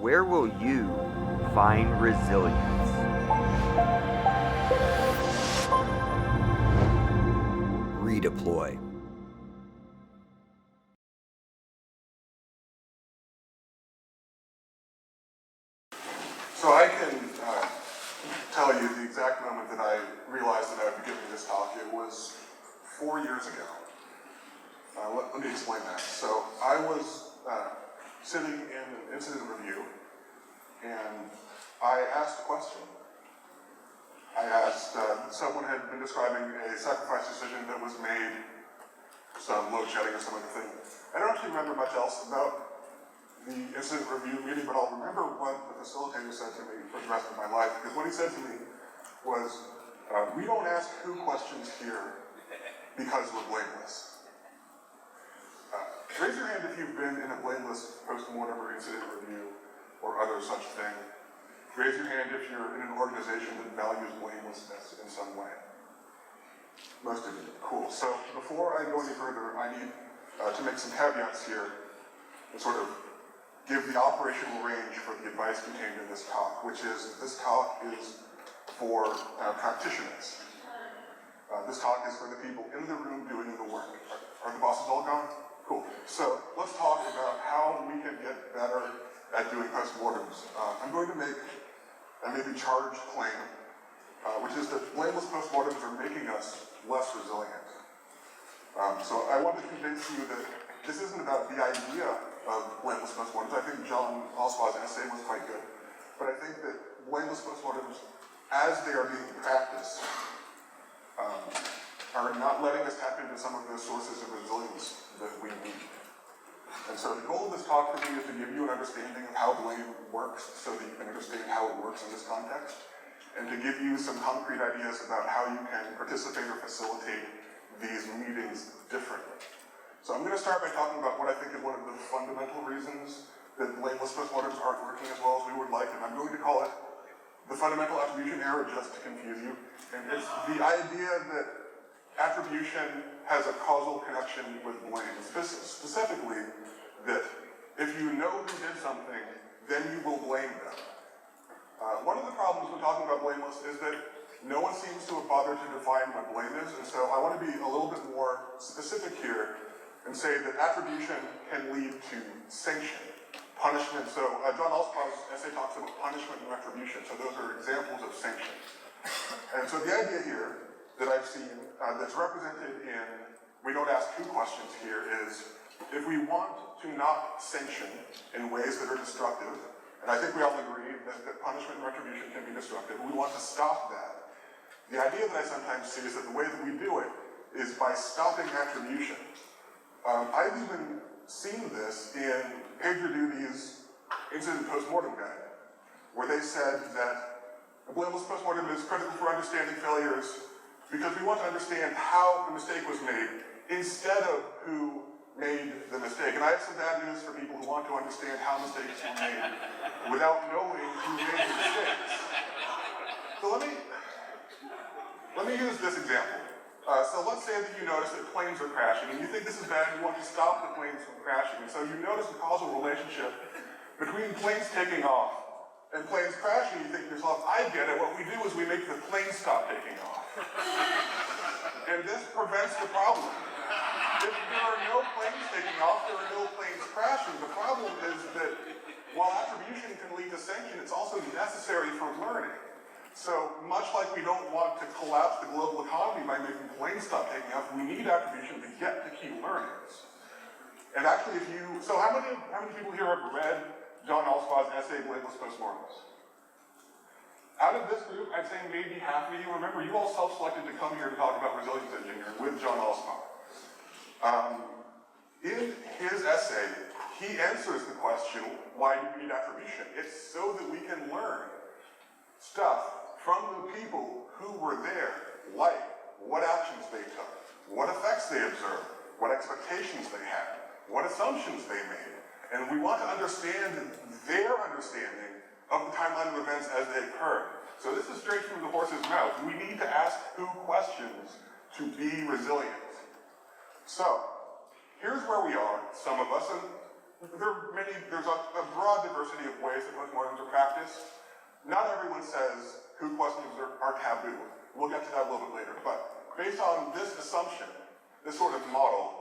where will you find resilience? REdeploy. So I can tell you the exact moment that I realized that I would be giving this talk. It was 4 years ago. Let me explain that. So I was sitting in an incident review, and I asked a question. I asked, someone had been describing a sacrifice decision that was made, some load shedding or some other thing. I don't actually remember much else about the incident review meeting, but I'll remember what the facilitator said to me for the rest of my life, because what he said to me was, we don't ask who questions here because we're blameless. Raise your hand if you've been in a blameless post-mortem or incident review or other such thing. Raise your hand if you're in an organization that values blamelessness in some way. Most of you. Cool. So before I go any further, I need to make some caveats here and sort of give the operational range for the advice contained in this talk, which is this talk is for practitioners. This talk is for the people in the room doing the work. Are the bosses all gone? Cool. So let's talk about how we can get better at doing post-mortems. I'm going to make a maybe charged claim, which is that blameless post-mortems are making us less resilient. So I want to convince you that this isn't about the idea of blameless post-mortems. I think John Allspaw's essay was quite good. But I think that blameless post-mortems, as they are being practiced, are not letting us tap into some of those sources of resilience that we need. And so the goal of this talk for me is to give you an understanding of how blame works so that you can understand how it works in this context, and to give you some concrete ideas about how you can participate or facilitate these meetings differently. So I'm going to start by talking about what I think is one of the fundamental reasons that blameless postmortems aren't working as well as we would like, and I'm going to call it the fundamental attribution error just to confuse you. And it's the idea that attribution has a causal connection with blame. Specifically, that if you know who did something, then you will blame them. One of the problems when talking about blameless is that no one seems to have bothered to define what blame is, and so I want to be a little bit more specific here and say that attribution can lead to sanction, punishment. So John Allspaw's essay talks about punishment and retribution, so those are examples of sanction. And so the idea here that I've seen that's represented in we don't ask who questions here is if we want to not sanction in ways that are destructive, and I think we all agree that punishment and retribution can be destructive, we want to stop that. The idea that I sometimes see is that the way that we do it is by stopping attribution. I've even seen this in PagerDuty's incident post-mortem guide, where they said that a blameless post-mortem is critical for understanding failures because we want to understand how the mistake was made instead of who made the mistake. And I have some bad news for people who want to understand how mistakes were made without knowing who made the mistakes. So let me use this example. So let's say that you notice that planes are crashing, and you think this is bad, and you want to stop the planes from crashing. And so you notice the causal relationship between planes taking off and planes crashing. You think to yourself, I get it. What we do is we make the planes stop taking off. And this prevents the problem. If there are no planes taking off, there are no planes crashing. The problem is that while attribution can lead to sanction, it's also necessary for learning. So much like we don't want to collapse the global economy by making planes stop taking off, we need attribution to get to key learnings. And actually, so how many people here have read John Allspaw's essay, Blameless Post-Mortems? Out of this group, I'd say maybe half of you. Remember, you all self-selected to come here to talk about resilience engineering with John Allspaw. In his essay, he answers the question, why do we need attribution? It's so that we can learn stuff from the people who were there, like what actions they took, what effects they observed, what expectations they had, what assumptions they made. And we want to understand their understanding of the timeline of events as they occurred. So this is straight from the horse's mouth. We need to ask who questions to be resilient. So here's where we are, some of us, and there's a broad diversity of ways that everyone says who questions are taboo. We'll get to that a little bit later. But based on this assumption, this sort of model,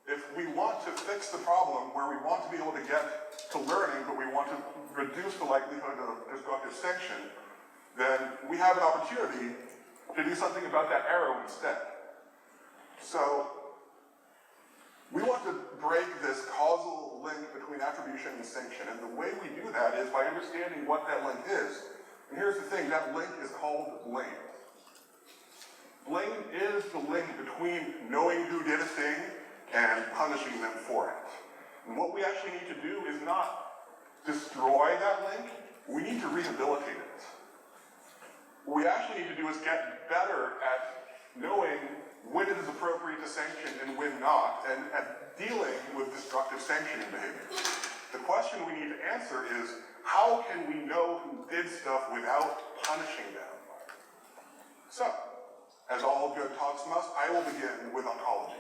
if we want to fix the problem where we want to be able to get to learning, but we want to reduce the likelihood of destructive sanction, then we have an opportunity to do something about that arrow instead. So we want to break this causal link between attribution and sanction, and the way we do that is by understanding what that link is. And here's the thing, that link is called blame. Blame is the link between knowing who did a thing and punishing them for it. And what we actually need to do is not destroy that link, we need to rehabilitate it. What we actually need to do is get better at knowing when it is appropriate to sanction and when not, and at dealing with destructive sanctioning behavior. The question we need to answer is, how can we know who did stuff without punishing them? So, as all good talks must, I will begin with ontology.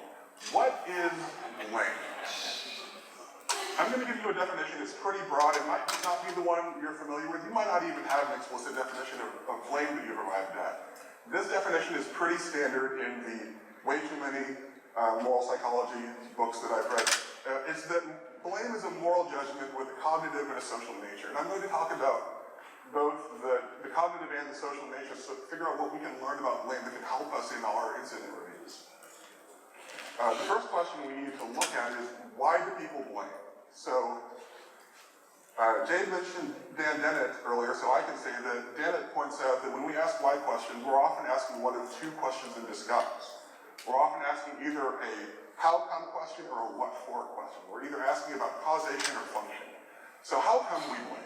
What is blame? I'm going to give you a definition that's pretty broad. It might not be the one you're familiar with. You might not even have an explicit definition of blame that you've arrived at. This definition is pretty standard in the way too many moral psychology books that I've read. It's that blame is a moral judgment with a cognitive and a social nature. And I'm going to talk about both the cognitive and the social nature, so figure out what we can learn about blame that can help us in our incident reviews. The first question we need to look at is, why do people blame? So, Jay mentioned Dan Dennett earlier, so I can say that Dennett points out that when we ask why questions, we're often asking one of two questions in disguise. We're often asking either a how come question or a what for question. We're either asking about causation or function. So how come we blame?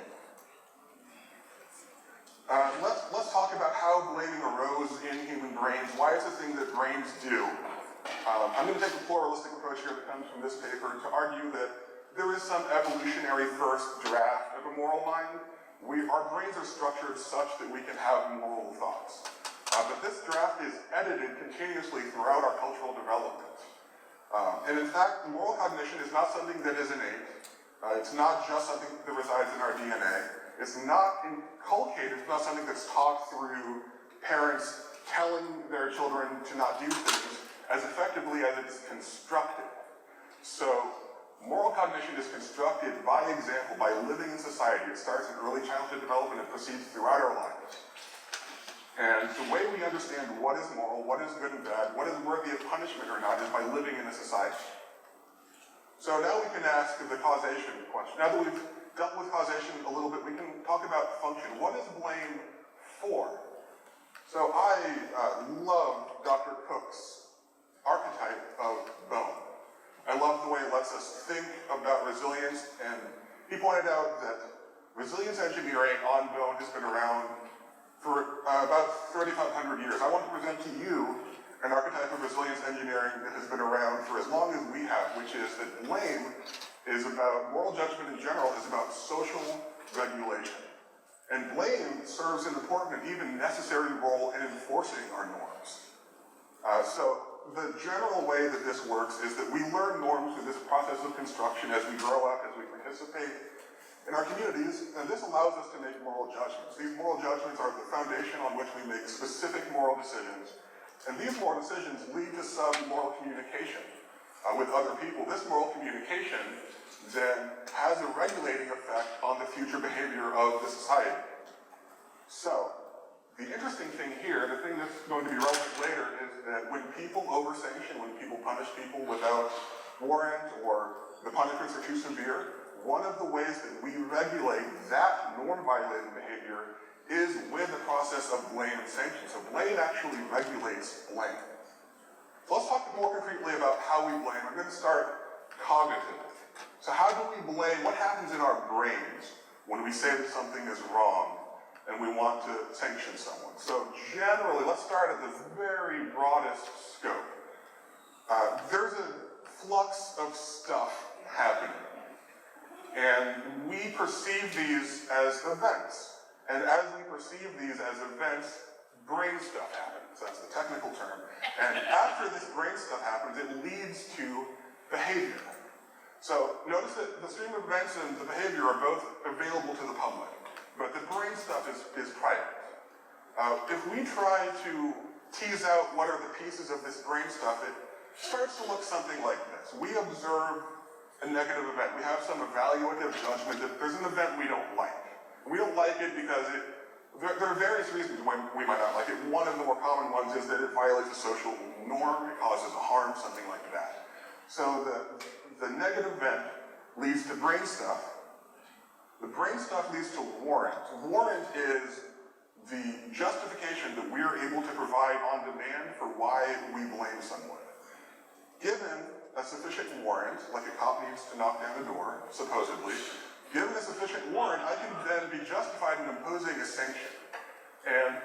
Let's talk about how blaming arose in human brains, why it's a thing that brains do. I'm going to take a pluralistic approach here that comes from this paper to argue that there is some evolutionary first draft of a moral mind. Our brains are structured such that we can have moral thoughts. But this draft is edited continuously throughout our cultural development. And in fact, moral cognition is not something that is innate. It's not just something that resides in our DNA. It's not inculcated, it's not something that's taught through parents telling their children to not do things as effectively as it's constructed. So, moral cognition is constructed by example, by living in society. It starts in early childhood development and proceeds throughout our lives. And the way we understand what is moral, what is good and bad, what is worthy of punishment or not, is by living in a society. So now we can ask the causation question. Now that we've dealt with causation a little bit, we can talk about function. What is blame for? So I love Dr. Cook's archetype of bone. I love the way it lets us think about resilience, and he pointed out that resilience engineering on bone has been around for about 3,500 years. I want to present to you an archetype of resilience engineering that has been around for as long as we have, which is that blame is about, moral judgment in general is about social regulation. And blame serves an important and even necessary role in enforcing our norms. So the general way that this works is that we learn norms through this process of construction as we grow up, as we participate in our communities, and this allows us to make moral judgments. These moral judgments are the foundation on which we make specific moral decisions, and these moral decisions lead to some moral communication with other people. This moral communication then has a regulating effect on the future behavior of the society. So, the interesting thing here, the thing that's going to be relevant later, is that when people over-sanction, when people punish people without warrant or the punishments are too severe, one of the ways that we regulate that norm-violating behavior is with the process of blame and sanction. So blame actually regulates blame. So let's talk more concretely about how we blame. I'm going to start cognitively. So how do we blame? What happens in our brains when we say that something is wrong and we want to sanction someone? So generally, let's start at the very broadest scope. There's a flux of stuff happening, and we perceive these as events. And as we perceive these as events, brain stuff happens. That's the technical term. And after this brain stuff happens, it leads to behavior. So notice that the stream of events and the behavior are both available to the public. but the brain stuff is private. If we try to tease out what are the pieces of this brain stuff, it starts to look something like this. We observe a negative event. We have some evaluative judgment that there's an event we don't like. We don't like it because there are various reasons why we might not like it. One of the more common ones is that it violates a social norm, it causes a harm, something like that. So the negative event leads to brain stuff. The brain stuff leads to warrant. Warrant is the justification that we are able to provide on demand for why we blame someone. Given a sufficient warrant, like a cop needs to knock down the door, supposedly, given a sufficient warrant, I can then be justified in imposing a sanction. And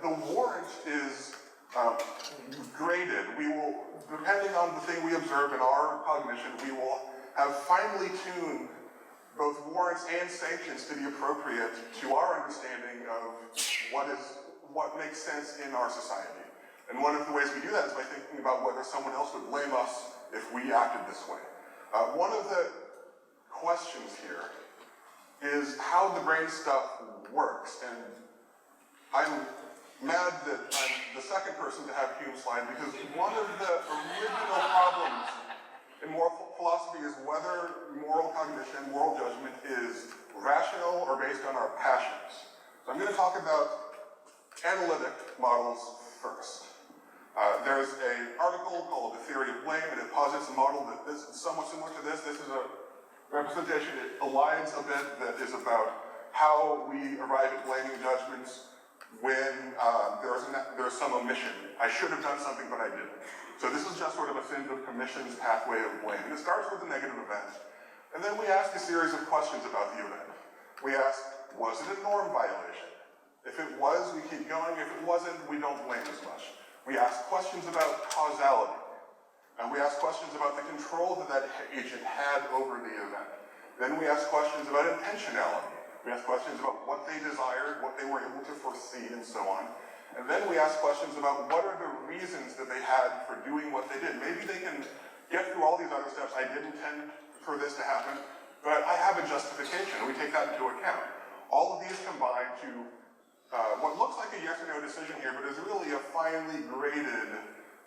the warrant is graded. We will, depending on the thing we observe in our cognition, we will have finely tuned both warrants and sanctions to be appropriate to our understanding of what makes sense in our society. And one of the ways we do that is by thinking about whether someone else would blame us if we acted this way. One of the questions here is how the brain stuff works. And I'm mad that I'm the second person to have Hume's slide, because one of the original problems in moral philosophy is whether moral cognition, moral judgment is rational or based on our passions. So I'm going to talk about analytic models first. There's an article called The Theory of Blame, and it posits a model that is somewhat similar to this. This is a representation, it aligns a bit, that is about how we arrive at blaming judgments when there's some omission. I should have done something, but I didn't. So this is just sort of a sins of commission's pathway of blame. And it starts with a negative event. And then we ask a series of questions about the event. We ask, was it a norm violation? If it was, we keep going. If it wasn't, we don't blame as much. We ask questions about causality. And we ask questions about the control that agent had over the event. Then we ask questions about intentionality. We ask questions about what they desired, what they were able to foresee, and so on. And then we ask questions about what are the reasons that they had for doing what they did. Maybe they can get through all these other steps. I didn't intend for this to happen, but I have a justification. We take that into account. All of these combine to what looks like a yes or no decision here, but is really a finely graded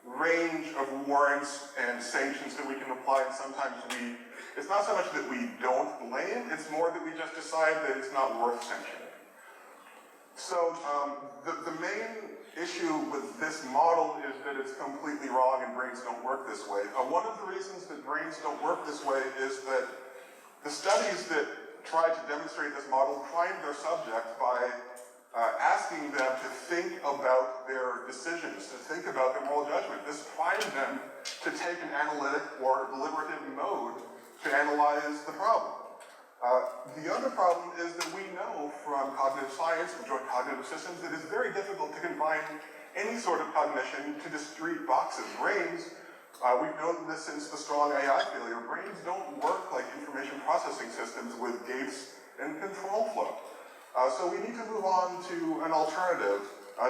range of warrants and sanctions that we can apply, and sometimes it's not so much that we don't blame, it's more that we just decide that it's not worth sanctioning. So the main issue with this model is that it's completely wrong and brains don't work this way. One of the reasons that brains don't work this way is that the studies that try to demonstrate this model prime their subject by asking them to think about their decisions, to think about their moral judgment. This primes them to take an analytic or deliberative mode to analyze the problem. The other problem is that we know from cognitive science, from joint cognitive systems, that it's very difficult to confine any sort of cognition to discrete boxes. Brains, we've known this since the strong AI failure, brains don't work like information processing systems with gates and control flow. So we need to move on to an alternative.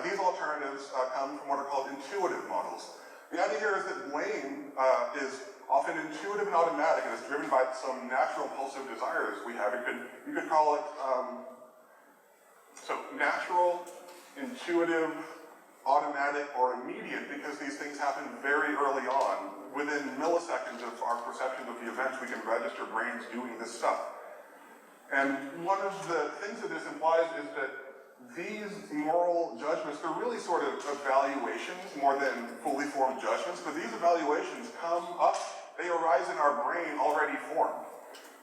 These alternatives come from what are called intuitive models. The idea here is that blame is often intuitive and automatic, and is driven by some natural impulsive desires we have. You could call it natural, intuitive, automatic, or immediate, because these things happen very early on. Within milliseconds of our perception of the events, we can register brains doing this stuff. And one of the things that this implies is that these moral judgments, they're really sort of evaluations more than fully formed judgments, but these evaluations come up, they arise in our brain already formed.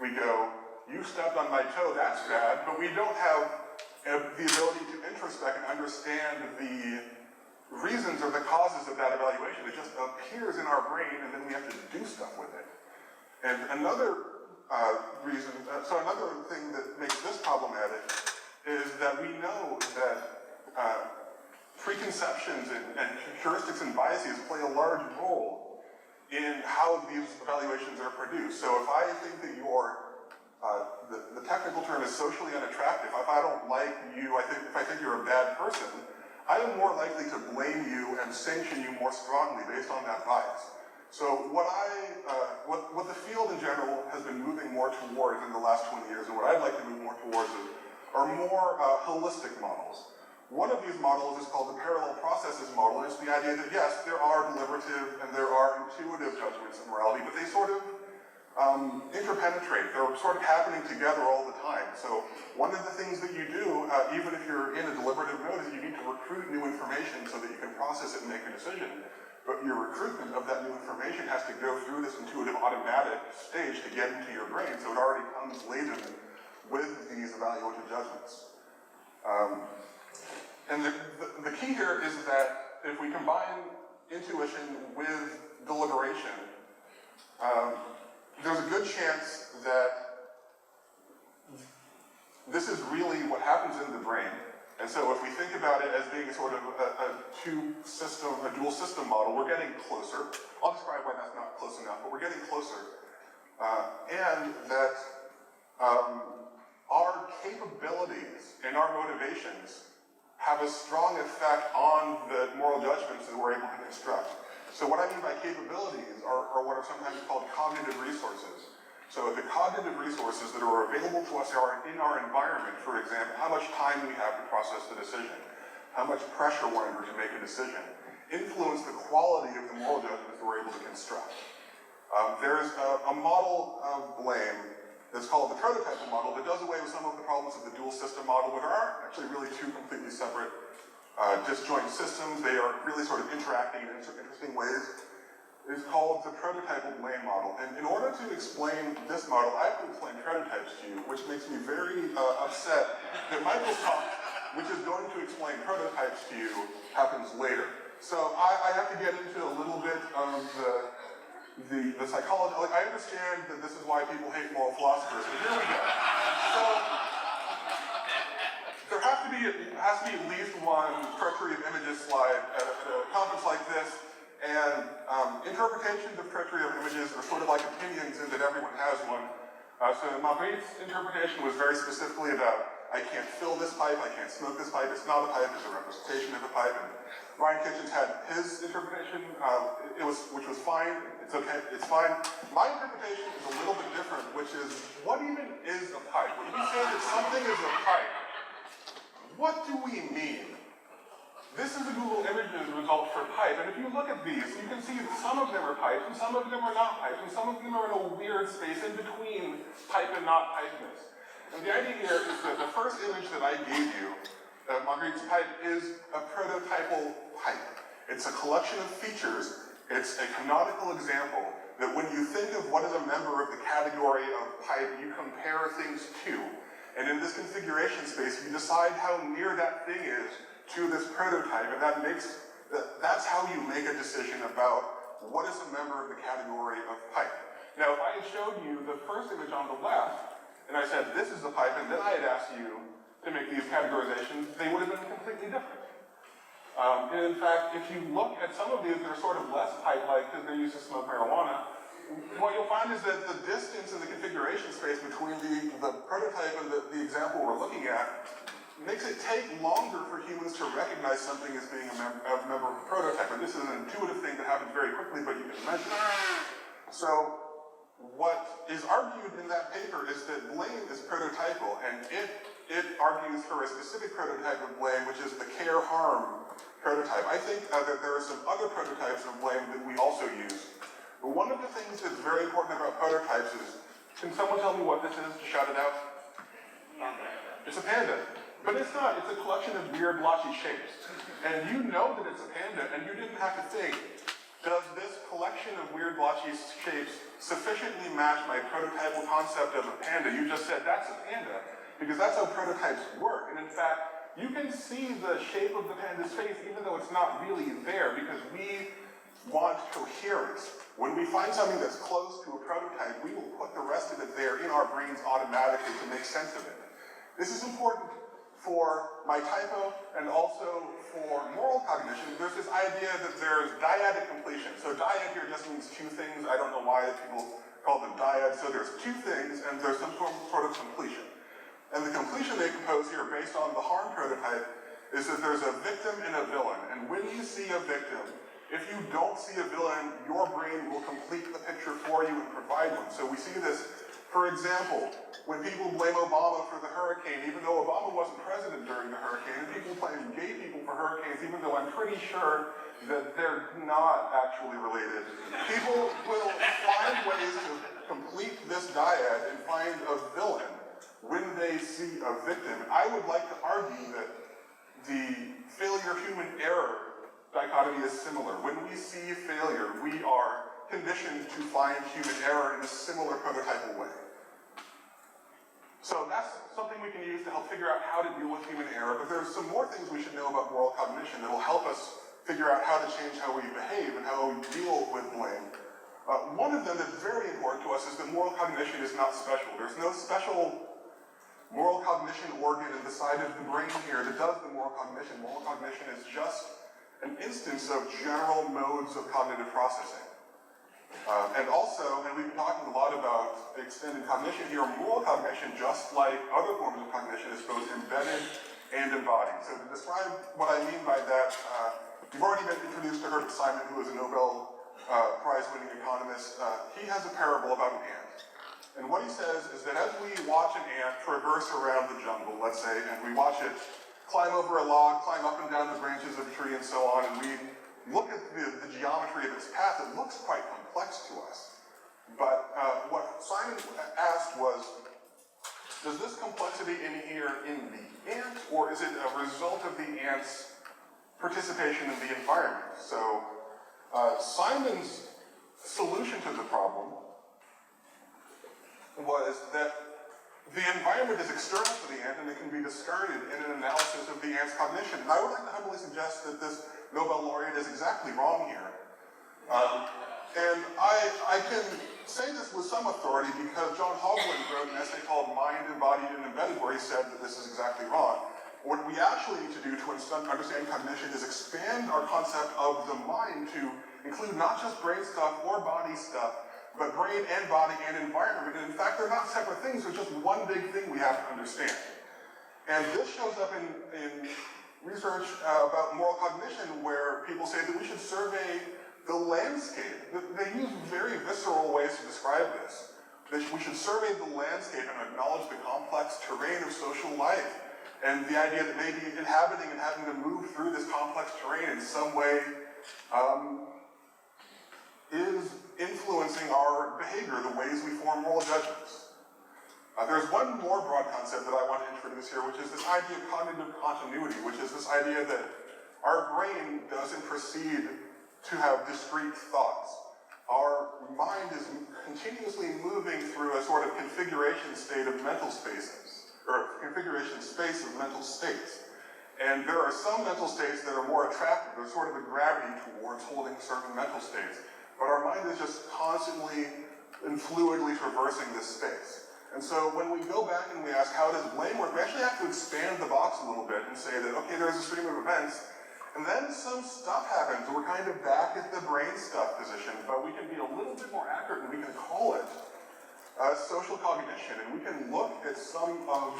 We go, you stepped on my toe, that's bad, but we don't have the ability to introspect and understand the reasons or the causes of that evaluation. It just appears in our brain, and then we have to do stuff with it. And another another thing that makes this problematic is that we know that preconceptions and heuristics and biases play a large role in how these evaluations are produced. So if I think that the technical term is socially unattractive, if I don't like you, if I think you're a bad person, I am more likely to blame you and sanction you more strongly based on that bias. So what the field in general has been moving more towards in the last 20 years, and what I'd like to move more towards, are more holistic models. One of these models is called the parallel processes model, and it's the idea that yes, there are deliberative and there are intuitive judgments of morality, but they sort of interpenetrate. They're sort of happening together all the time. So one of the things that you do, even if you're in a deliberative mode, is you need to recruit new information so that you can process it and make a decision. But your recruitment of that new information has to go through this intuitive automatic stage to get into your brain, so it already comes laden with these evaluative judgments. And the key here is that if we combine intuition with deliberation, there's a good chance that this is really what happens in the brain. And so if we think about it as being sort of a dual system model, we're getting closer. I'll describe why that's not close enough, but we're getting closer. And that our capabilities and our motivations have a strong effect on the moral judgments that we're able to construct. So what I mean by capabilities are what are sometimes called cognitive resources. So the cognitive resources that are available to us are in our environment, for example, how much time we have to process the decision, how much pressure we're under to make a decision, influence the quality of the moral judgments that we're able to construct. There's a model of blame that's called the prototypal model that does away with some of the problems of the dual system model, but there are actually really two completely separate disjoint systems. They are really sort of interacting in interesting ways. It's called the prototypal blame model. And in order to explain this model, I have to explain prototypes to you, which makes me very upset that Michael's talk, which is going to explain prototypes to you, happens later. So I have to get into a little bit of the psychology. Like, I understand that this is why people hate moral philosophers, but here we go. So there has to be at least one treachery of images slide at a conference like this, and interpretations of treachery of images are sort of like opinions in that everyone has one. So Marguerite's interpretation was very specifically about, I can't fill this pipe, I can't smoke this pipe, it's not a pipe, it's a representation of a pipe. And Ryan Kitchens had his interpretation, which was fine, it's okay, it's fine. My interpretation is a little bit different, which is, what even is a pipe? When we say that something is a pipe, what do we mean? This is the Google Images result for pipe, and if you look at these, you can see that some of them are pipes, and some of them are not pipes, and some of them are in a weird space in between pipe and not pipeness. And the idea here is that the first image that I gave you, Marguerite's pipe, is a prototypal pipe. It's a collection of features. It's a canonical example that when you think of what is a member of the category of pipe, you compare things to. And in this configuration space, you decide how near that thing is to this prototype, and that's how you make a decision about what is a member of the category of pipe. Now, if I had showed you the first image on the left, and I said, this is a pipe, and then I had asked you to make these categorizations, they would have been completely different. And in fact, if you look at some of these, they're sort of less pipe-like because they're used to smoke marijuana. What you'll find is that the distance in the configuration space between the prototype and the example we're looking at makes it take longer for humans to recognize something as being a member of a prototype. And this is an intuitive thing that happens very quickly, but you can measure it. So what is argued in that paper is that blame is prototypal, and it argues for a specific prototype of blame, which is the care-harm prototype. I think that there are some other prototypes of blame that we also use. But one of the things that's very important about prototypes is, can someone tell me what this is? Shout it out. It's a panda. But it's not. It's a collection of weird, blotchy shapes. And you know that it's a panda, and you didn't have to think, does this collection of weird, blotchy shapes sufficiently match my prototypal concept of a panda? You just said, that's a panda, because that's how prototypes work. And in fact, you can see the shape of the panda's face, even though it's not really there, because we want coherence. When we find something that's close to a prototype, we will put the rest of it there in our brains automatically to make sense of it. This is important for my typo and also for moral cognition. There's this idea that there's dyadic completion. So dyad here just means two things. I don't know why people call them dyad. So there's two things and there's some sort of completion. And the completion they propose here based on the harm prototype is that there's a victim and a villain. And when you see a victim, if you don't see a villain, your brain will complete the picture for you and provide one. So we see this, for example, when people blame Obama for the hurricane, even though Obama wasn't president during the hurricane, and people blame gay people for hurricanes, even though I'm pretty sure that they're not actually related. People will find ways to complete this dyad and find a villain when they see a victim. I would like to argue that the failure human error dichotomy is similar. When we see failure, we are conditioned to find human error in a similar prototypal way. So that's something we can use to help figure out how to deal with human error, but there's some more things we should know about moral cognition that will help us figure out how to change how we behave and how we deal with blame. One of them that's very important to us is that moral cognition is not special. There's no special moral cognition organ in the side of the brain here that does the moral cognition. Moral cognition is just an instance of general modes of cognitive processing. And we've been talking a lot about extended cognition here. Moral cognition, just like other forms of cognition, is both embedded and embodied. So to describe what I mean by that, you've already been introduced to Herbert Simon, who is a Nobel Prize-winning economist. He has a parable about an ant. And what he says is that as we watch an ant traverse around the jungle, let's say, and we watch it climb over a log, climb up and down the branches of a tree and so on, and we look at the geometry of its path, it looks quite complex to us. But what Simon asked was, does this complexity inhere in the ant, or is it a result of the ant's participation in the environment? So Simon's solution to the problem was that the environment is external to the ant and it can be discarded in an analysis of the ant's cognition. And I would like to humbly suggest that this Nobel laureate is exactly wrong here. And I can say this with some authority because John Allspaw wrote an essay called Mind, Embodied, and Embedded, where he said that this is exactly wrong. What we actually need to do to understand cognition is expand our concept of the mind to include not just brain stuff or body stuff, but brain and body and environment. And in fact, they're not separate things, there's just one big thing we have to understand. And this shows up in research about moral cognition where people say that we should survey the landscape. They use very visceral ways to describe this. That we should survey the landscape and acknowledge the complex terrain of social life. And the idea that maybe inhabiting and having to move through this complex terrain in some way is influencing our behavior, the ways we form moral judgments. There's one more broad concept that I want to introduce here, which is this idea of cognitive continuity, which is this idea that our brain doesn't proceed to have discrete thoughts. Our mind is continuously moving through a sort of configuration state of mental spaces, or configuration space of mental states. And there are some mental states that are more attractive. There's sort of a gravity towards holding certain mental states. But our mind is just constantly and fluidly traversing this space. And so when we go back and we ask, how does blame work? We actually have to expand the box a little bit and say that, okay, there's a stream of events, and then some stuff happens. We're kind of back at the brain stuff position, but we can be a little bit more accurate and we can call it social cognition. And we can look at some of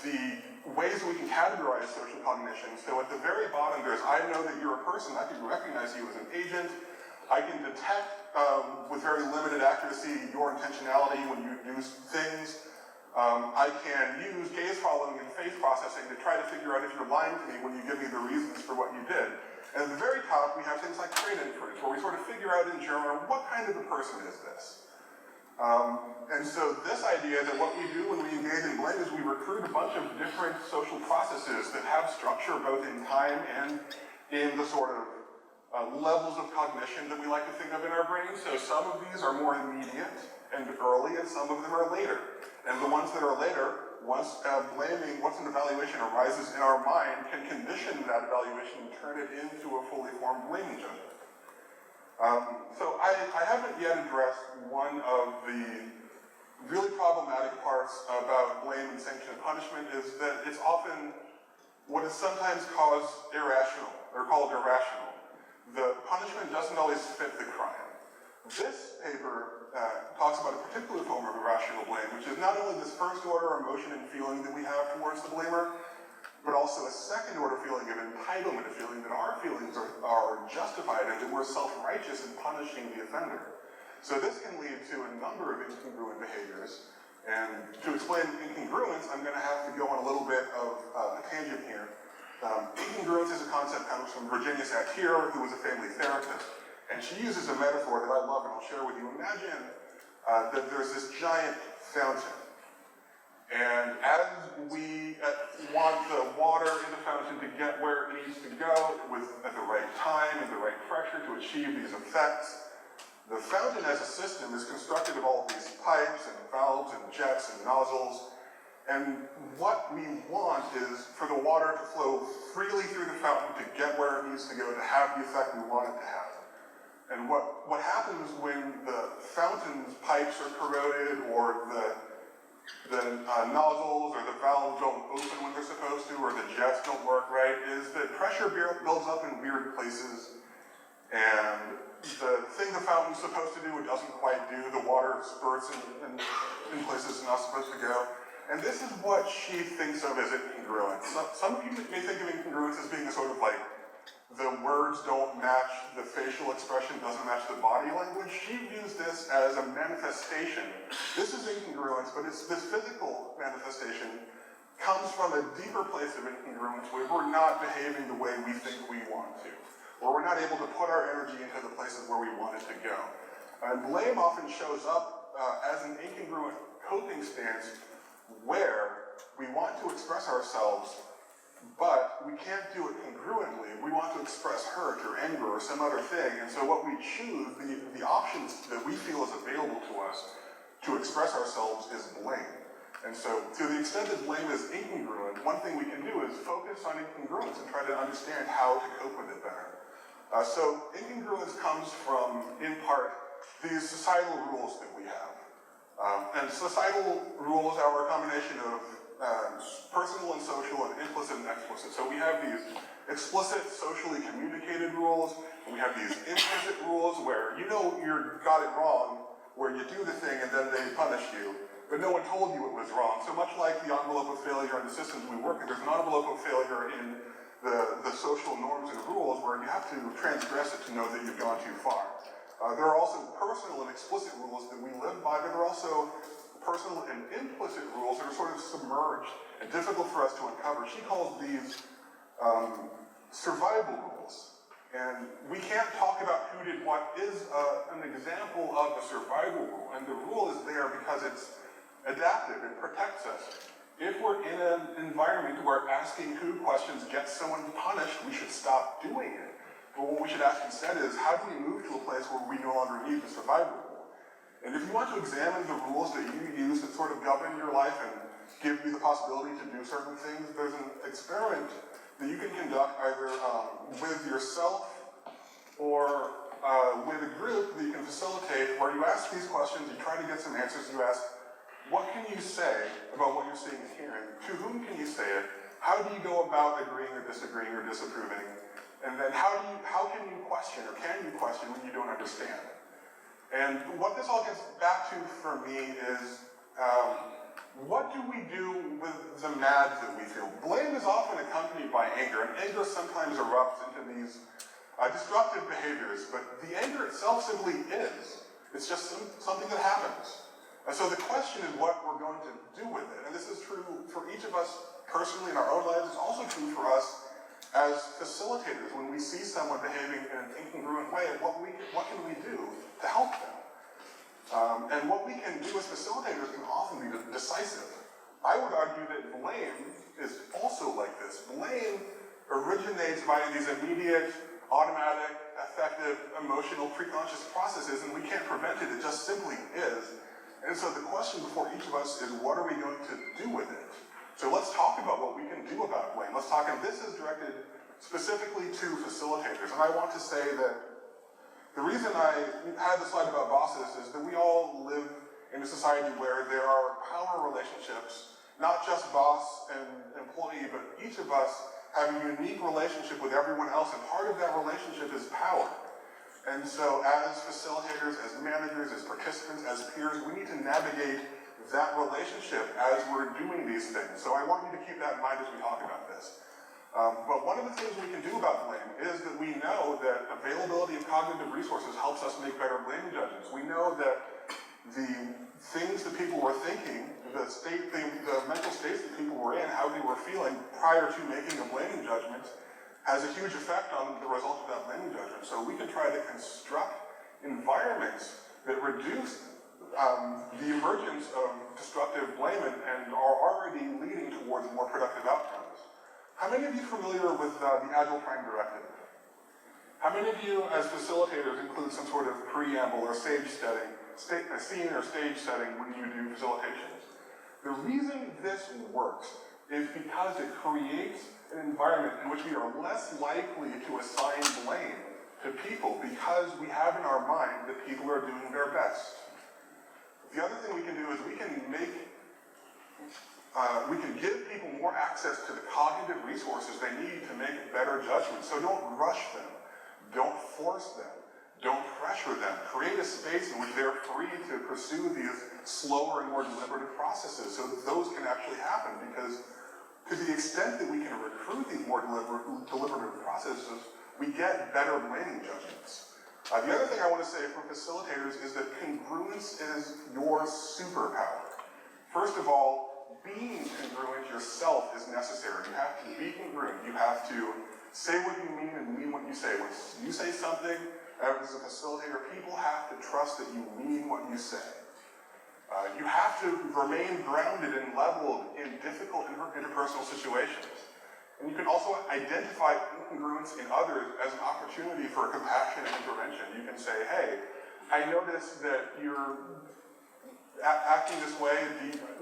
the ways we can categorize social cognition. So at the very bottom, there's, I know that you're a person. I can recognize you as an agent. I can detect with very limited accuracy your intentionality when you do things. I can use gaze following and face processing to try to figure out if you're lying to me when you give me the reasons for what you did. And at the very top, we have things like trait inference, where we sort of figure out in general, what kind of a person is this? And so this idea that what we do when we engage in blame is we recruit a bunch of different social processes that have structure both in time and in the sort of levels of cognition that we like to think of in our brains. So some of these are more immediate and early, and some of them are later. And the ones that are later, once an evaluation arises in our mind, can condition that evaluation and turn it into a fully formed blaming judgment. So I haven't yet addressed one of the really problematic parts about blame and sanction and punishment is that it's often what is sometimes called irrational. The punishment doesn't always fit the crime. This paper talks about a particular form of irrational blame, which is not only this first order emotion and feeling that we have towards the blamer, but also a second order feeling of entitlement, a feeling that our feelings are justified and that we're self-righteous in punishing the offender. So this can lead to a number of incongruent behaviors. And to explain incongruence, I'm going to have to go on a little bit of from Virginia Satir, who was a family therapist. And she uses a metaphor that I love and I'll share with you. Imagine that there's this giant fountain. And as we want the water in the fountain to get where it needs to go at the right time and the right pressure to achieve these effects, the fountain as a system is constructed of all of these pipes and valves and jets and nozzles. And what we want is for the water to flow freely through the fountain to get where it needs to go to have the effect we want it to have. And what happens when the fountain's pipes are corroded or the nozzles or the valves don't open when they're supposed to or the jets don't work right is that pressure builds up in weird places and the thing the fountain's supposed to do it doesn't quite do. The water spurts in places it's not supposed to go. And this is what she thinks of as incongruence. Some people may think of incongruence as being a sort of like the words don't match, the facial expression doesn't match the body language. She views this as a manifestation. This is incongruence, but it's this physical manifestation comes from a deeper place of incongruence where we're not behaving the way we think we want to, or we're not able to put our energy into the places where we want it to go. And blame often shows up as an incongruent coping stance where we want to express ourselves but we can't do it congruently. We want to express hurt or anger or some other thing, and so what we choose, the options that we feel is available to us to express ourselves is blame. And so to the extent that blame is incongruent, one thing we can do is focus on incongruence and try to understand how to cope with it better. So incongruence comes from, in part, these societal rules that we have. And societal rules are a combination of personal and social and implicit and explicit. So we have these explicit, socially communicated rules, and we have these implicit rules where you know you got it wrong, where you do the thing and then they punish you, but no one told you it was wrong. So much like the envelope of failure in the systems we work in, there's an envelope of failure in the social norms and rules where you have to transgress it to know that you've gone too far. There are also personal and explicit rules that we live by, but there are also personal and implicit rules that are sort of submerged and difficult for us to uncover. She calls these survival rules. And we can't talk about who did what is an example of a survival rule. And the rule is there because it's adaptive, it protects us. If we're in an environment where asking who questions gets someone punished, we should stop doing it. But what we should ask instead is, how do we move to a place where we no longer need the survival rule? And if you want to examine the rules that you use that sort of govern your life and give you the possibility to do certain things, there's an experiment that you can conduct either with yourself or with a group that you can facilitate where you ask these questions, you try to get some answers, you ask, what can you say about what you're seeing and hearing? To whom can you say it? How do you go about agreeing or disagreeing or disapproving? And then how can you question or can you question when you don't understand? And what this all gets back to for me is, what do we do with the mad that we feel? Blame is often accompanied by anger, and anger sometimes erupts into these destructive behaviors, but the anger itself simply is. It's just something that happens. And so the question is what we're going to do with it. And this is true for each of us personally in our own lives. It's also true for us as facilitators. When we see someone behaving in an incongruent way, what can we do to help them? And what we can do as facilitators can often be decisive. I would argue that blame is also like this. Blame originates via these immediate, automatic, effective, emotional, preconscious processes, and we can't prevent it. It just simply is. And so the question before each of us is, what are we going to do with it? So let's talk about what we can do about blame. Let's talk, and this is directed specifically to facilitators. And I want to say that the reason I had the slide about bosses is that we all live in a society where there are power relationships, not just boss and employee, but each of us have a unique relationship with everyone else, and part of that relationship is power. And so as facilitators, as managers, as participants, as peers, we need to navigate that relationship as we're doing these things. So I want you to keep that in mind as we talk about this. But one of the things we can do about blame is that we know that availability of cognitive resources helps us make better blame judgments. We know that the things that people were thinking, the mental states that people were in, how they were feeling prior to making a blaming judgment, has a huge effect on the result of that blaming judgment. So we can try to construct environments that reduce the emergence of destructive blame and are already leading towards more productive outcomes. How many of you are familiar with the Agile Prime Directive? How many of you, as facilitators, include some sort of preamble or stage setting, a scene or stage setting when you do facilitations? The reason this works is because it creates an environment in which we are less likely to assign blame to people because we have in our mind that people are doing their best. The other thing we can do is we can give people more access to the cognitive resources they need to make better judgments. So don't rush them, don't force them, don't pressure them. Create a space in which they're free to pursue these slower and more deliberative processes so that those can actually happen, because to the extent that we can recruit these more deliberative processes, we get better blaming judgments. The other thing I want to say for facilitators is that congruence is your superpower. First of all, being congruent yourself is necessary. You have to be congruent. You have to say what you mean and mean what you say. When you say something, as a facilitator, people have to trust that you mean what you say. You have to remain grounded and leveled in difficult interpersonal situations. And you can also identify incongruence in others as an opportunity for compassionate intervention. You can say, hey, I noticed that you're acting this way.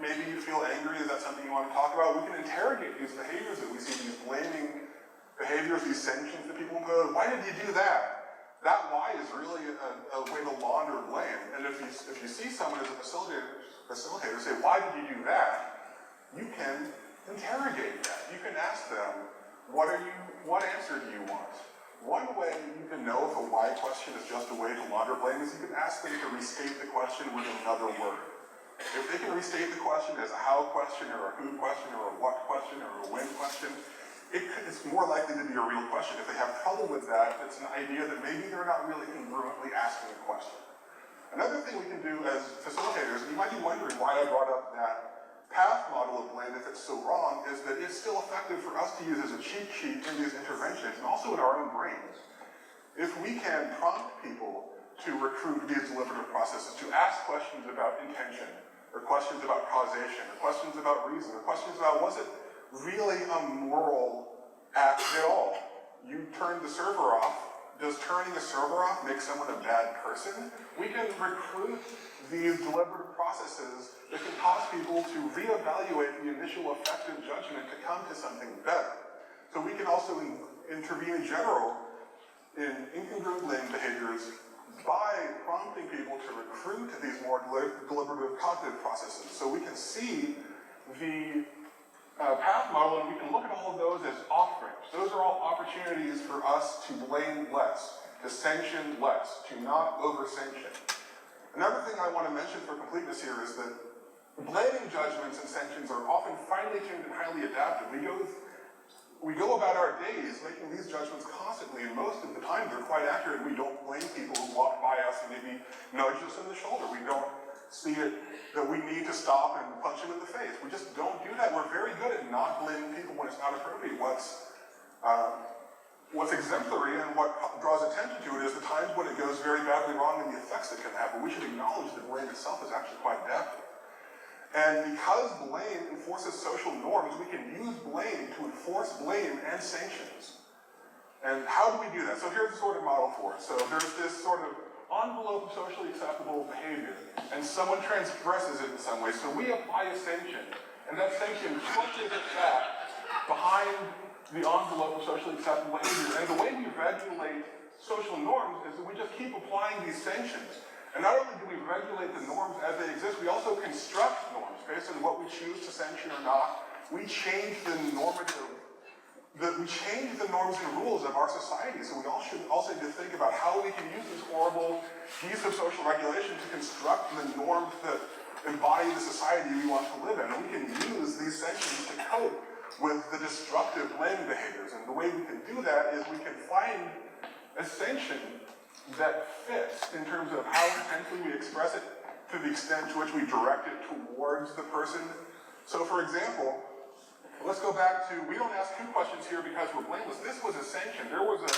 Maybe you feel angry. Is that something you want to talk about? We can interrogate these behaviors that we see, these blaming behaviors, these sanctions that people impose. Why did you do that? That why is really a way to launder blame. And if you see someone as a facilitator say, why did you do that? You can interrogate that. You can ask them, what answer do you want? One way you can know if a why question is just a way to launder blame is you can ask them to restate the question with another word. If they can restate the question as a how question or a who question or a what question or a when question, it's more likely to be a real question. If they have trouble with that, it's an idea that maybe they're not really congruently asking a question. Another thing we can do as facilitators, and you might be wondering why I brought up that path model of blame if it's so wrong, is that it's still effective for us to use as a cheat sheet in these interventions and also in our own brains. If we can prompt people to recruit these deliberative processes, to ask questions about intention, or questions about causation, or questions about reason, or questions about was it really a moral act at all? You turned the server off. Does turning a server off make someone a bad person? We can recruit these deliberative processes that can cause people to reevaluate the initial effective judgment to come to something better. So we can also intervene in general in incongruent blame behaviors by prompting people to recruit these more deliberative cognitive processes. So we can see the path model, and we can look at all of those as off-ramps. Those are all opportunities for us to blame less, to sanction less, to not over-sanction. Another thing I want to mention for completeness here is that blaming judgments and sanctions are often finely tuned and highly adaptive. We go about our days making these judgments constantly, and most of the time they're quite accurate. We don't blame people who walk by us and maybe nudge us in the shoulder. We don't see it that we need to stop and punch them in the face. We just don't do that. We're very good at not blaming people when it's not appropriate. What's exemplary and what draws attention to it is the times when it goes very badly wrong and the effects it can have. But we should acknowledge that blame itself is actually quite adaptive. And because blame enforces social norms, we can use blame to enforce blame and sanctions. And how do we do that? So here's the sort of model for it. So there's this sort of envelope of socially acceptable behavior, and someone transgresses it in some way. So we apply a sanction, and that sanction pushes it back behind the envelope of socially acceptable behavior. And the way we regulate social norms is that we just keep applying these sanctions. And not only do we regulate the norms as they exist, we also construct norms based on what we choose to sanction or not. We change the norms and rules of our society. So we all should also need to think about how we can use this horrible piece of social regulation to construct the norms that embody the society we want to live in. And we can use these sanctions to cope with the destructive blaming behaviors. And the way we can do that is we can find a sanction that fits in terms of how intensely we express it to the extent to which we direct it towards the person. So for example, Let's go back to, we don't ask who questions here because we're blameless. This was a sanction. There was a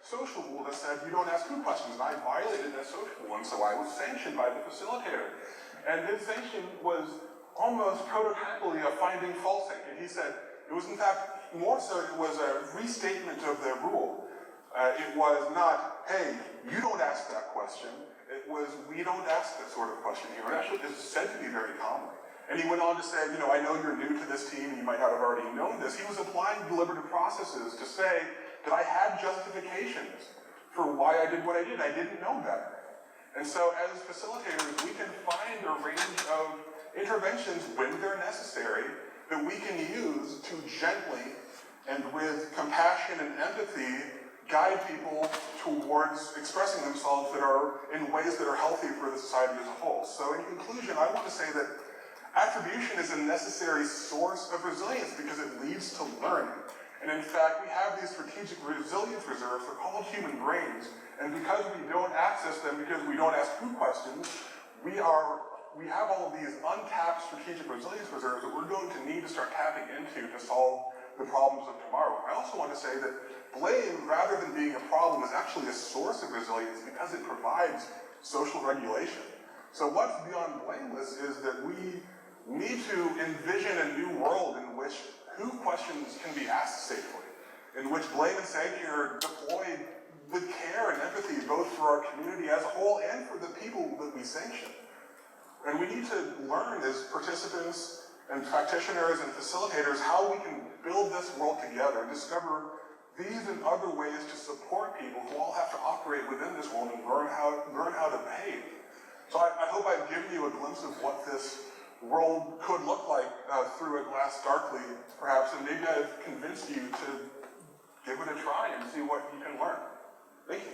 social rule that said you don't ask who questions, and I violated that social rule, and so I was sanctioned by the facilitator. And his sanction was almost prototypically a finding fault sanction. He said it was in fact more so it was a restatement of the rule. It was not, hey, you don't ask that question. It was, we don't ask that sort of question here. And actually it's said to be very common. And he went on to say, I know you're new to this team, you might not have already known this. He was applying deliberative processes to say that I had justifications for why I did what I did. I didn't know better. And so as facilitators, we can find a range of interventions when they're necessary that we can use to gently and with compassion and empathy guide people towards expressing themselves that are in ways that are healthy for the society as a whole. So in conclusion, I want to say that attribution is a necessary source of resilience because it leads to learning. And in fact, we have these strategic resilience reserves, they're called human brains, and because we don't access them, because we don't ask who questions, we have all of these untapped strategic resilience reserves that we're going to need to start tapping into to solve the problems of tomorrow. I also want to say that blame, rather than being a problem, is actually a source of resilience because it provides social regulation. So what's beyond blameless is that we need to envision a new world in which who questions can be asked safely, in which blame and sanction are deployed with care and empathy, both for our community as a whole and for the people that we sanction. And we need to learn as participants and practitioners and facilitators how we can build this world together and discover these and other ways to support people who all have to operate within this world and learn how to behave. So I hope I've given you a glimpse of what this world could look like through a glass darkly, perhaps, and maybe I've convinced you to give it a try and see what you can learn. Thank you.